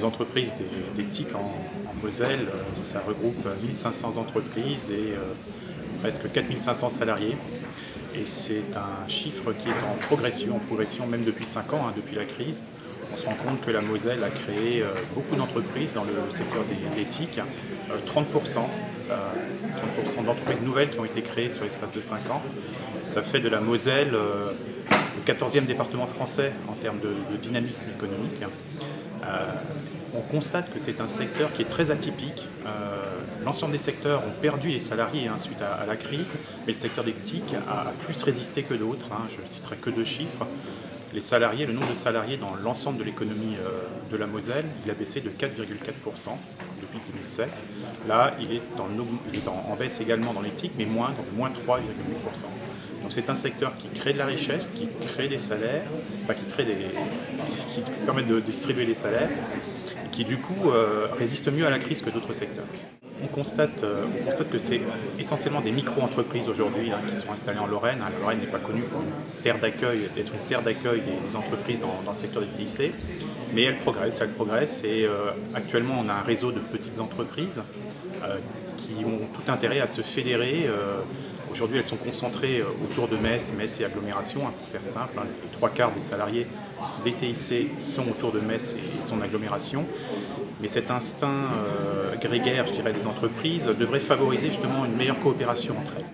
les entreprises des TIC en Moselle, ça regroupe 1500 entreprises et presque 4500 salariés. Et c'est un chiffre qui est en progression même depuis 5 ans, depuis la crise. On se rend compte que la Moselle a créé beaucoup d'entreprises dans le secteur des TIC, 30%, 30% d'entreprises nouvelles qui ont été créées sur l'espace de 5 ans. Ça fait de la Moselle le 14e département français en termes de dynamisme économique. On constate que c'est un secteur qui est très atypique. L'ensemble des secteurs ont perdu les salariés suite à la crise, mais le secteur des TIC a plus résisté que d'autres. Je ne citerai que 2 chiffres. Les salariés, le nombre de salariés dans l'ensemble de l'économie de la Moselle, il a baissé de 4,4% depuis 2007. Là, il est en baisse également dans les TIC, mais moins 3,8%. Donc c'est un secteur qui crée de la richesse, qui crée des salaires, qui permet de distribuer les salaires, et qui du coup résiste mieux à la crise que d'autres secteurs. On constate que c'est essentiellement des micro-entreprises aujourd'hui qui sont installées en Lorraine. La Lorraine n'est pas connue pour être une terre d'accueil des entreprises dans le secteur des TIC, mais elle progresse et actuellement on a un réseau de petites entreprises qui ont tout intérêt à se fédérer. Aujourd'hui, elles sont concentrées autour de Metz et agglomération, pour faire simple. Les 3/4 des salariés des TIC sont autour de Metz et de son agglomération. Mais cet instinct grégaire, je dirais, des entreprises devrait favoriser justement une meilleure coopération entre elles.